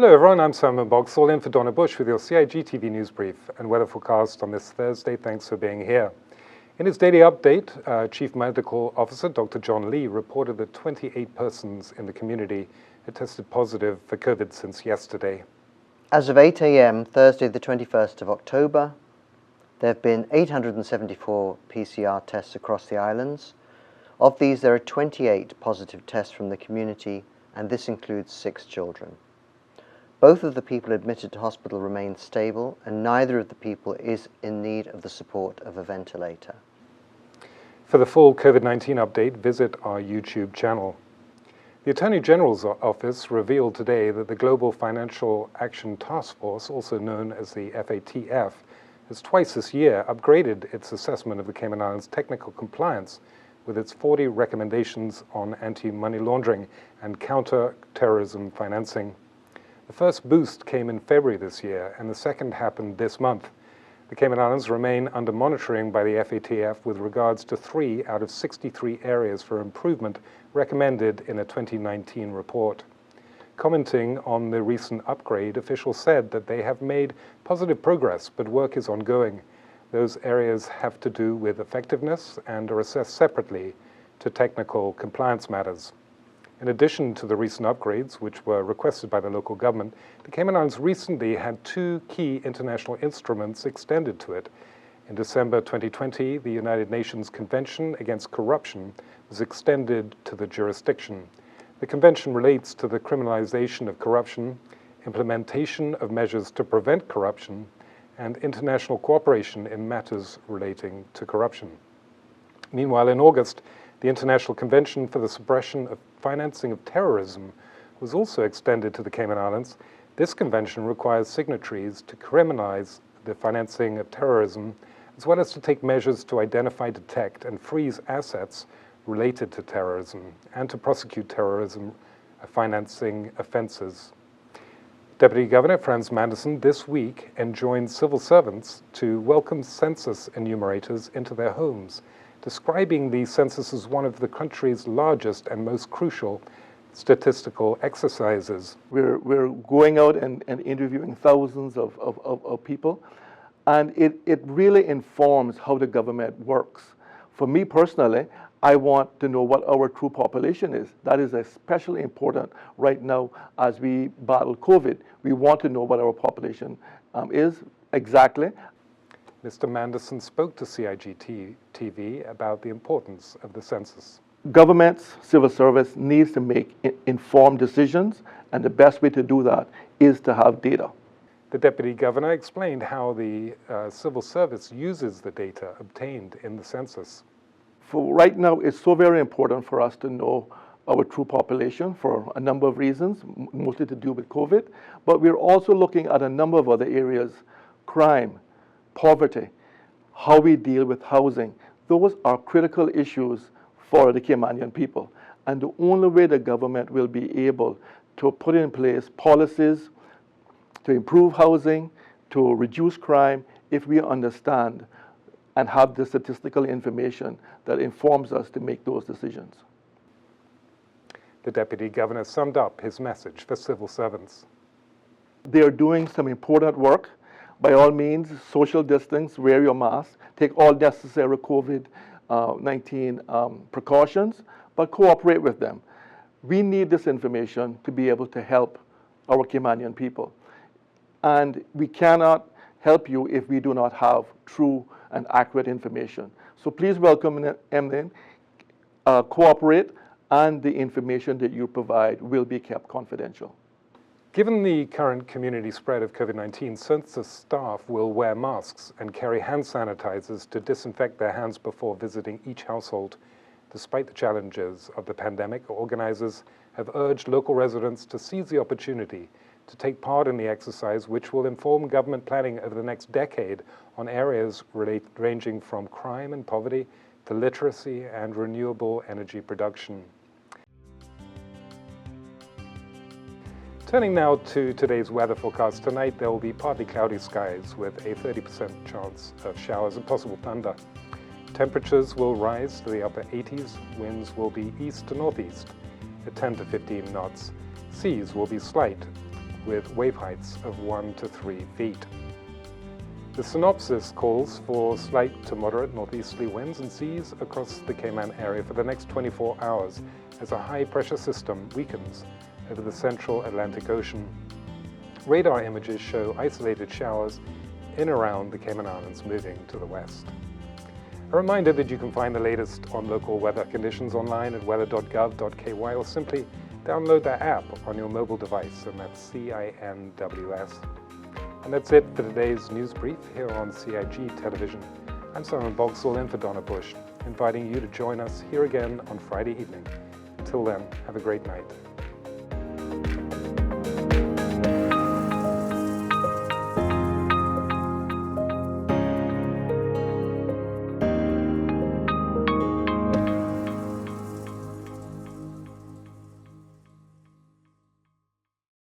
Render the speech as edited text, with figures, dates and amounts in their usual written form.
Hello everyone, I'm Simon Boxall in for Donna Bush with your CIG TV news brief and weather forecast on this Thursday. Thanks for being here. In his daily update, Chief Medical Officer Dr. John Lee reported that 28 persons in the community had tested positive for COVID since yesterday. As of 8 a.m. Thursday the 21st of October, there have been 874 PCR tests across the islands. Of these, there are 28 positive tests from the community, and this includes 6 children. Both of the people admitted to hospital remain stable, and neither of the people is in need of the support of a ventilator. For the full COVID-19 update, visit our YouTube channel. The Attorney General's office revealed today that the Global Financial Action Task Force, also known as the FATF, has twice this year upgraded its assessment of the Cayman Islands' technical compliance with its 40 recommendations on anti-money laundering and counter-terrorism financing. The first boost came in February this year, and the second happened this month. The Cayman Islands remain under monitoring by the FATF with regards to 3 out of 63 areas for improvement recommended in a 2019 report. Commenting on the recent upgrade, officials said that they have made positive progress, but work is ongoing. Those areas have to do with effectiveness and are assessed separately to technical compliance matters. In addition to the recent upgrades, which were requested by the local government, the Cayman Islands recently had 2 key international instruments extended to it. In December 2020, the United Nations Convention Against Corruption was extended to the jurisdiction. The convention relates to the criminalization of corruption, implementation of measures to prevent corruption, and international cooperation in matters relating to corruption. Meanwhile, in August, the International Convention for the Suppression of Financing of Terrorism was also extended to the Cayman Islands. This convention requires signatories to criminalize the financing of terrorism, as well as to take measures to identify, detect, and freeze assets related to terrorism, and to prosecute terrorism financing offenses. Deputy Governor FRANZ this week enjoined civil servants to welcome census enumerators into their homes, describing the census as one of the country's largest and most crucial statistical exercises. We're going out and interviewing thousands of people, and it really informs how the government works. For me personally, I want to know what our true population is. That is especially important right now as we battle COVID. We want to know what our population is exactly. Mr. Manderson spoke to CIG TV about the importance of the census. Government's civil service needs to make informed decisions, and the best way to do that is to have data. The Deputy Governor explained how the civil service uses the data obtained in the census. For right now, it's so very important for us to know our true population for a number of reasons, mostly to do with COVID, but we're also looking at a number of other areas: crime, poverty, how we deal with housing. Those are critical issues for the Caymanian people. And the only way the government will be able to put in place policies to improve housing, to reduce crime, if we understand and have the statistical information that informs us to make those decisions. The Deputy Governor summed up his message for civil servants. They are doing some important work. By all means, social distance, wear your mask, take all necessary COVID-19 precautions, but cooperate with them. We need this information to be able to help our Caymanian people. And we cannot help you if we do not have true and accurate information. So please welcome them in, cooperate, and the information that you provide will be kept confidential. Given the current community spread of COVID-19, census staff will wear masks and carry hand sanitizers to disinfect their hands before visiting each household. Despite the challenges of the pandemic, organizers have urged local residents to seize the opportunity to take part in the exercise, which will inform government planning over the next decade on areas ranging from crime and poverty to literacy and renewable energy production. Turning now to today's weather forecast. Tonight there will be partly cloudy skies with a 30% chance of showers and possible thunder. Temperatures will rise to the upper 80s. Winds will be east to northeast at 10 to 15 knots. Seas will be slight with wave heights of 1 to 3 feet. The synopsis calls for slight to moderate northeasterly winds and seas across the Cayman area for the next 24 hours as a high-pressure system weakens over the central Atlantic Ocean. Radar images show isolated showers in and around the Cayman Islands moving to the west. A reminder that you can find the latest on local weather conditions online at weather.gov.ky or simply download the app on your mobile device, and that's CINWS. And that's it for today's news brief here on CIG Television. I'm Simon Bogsall in for Donna Bush, inviting you to join us here again on Friday evening. Until then, have a great night.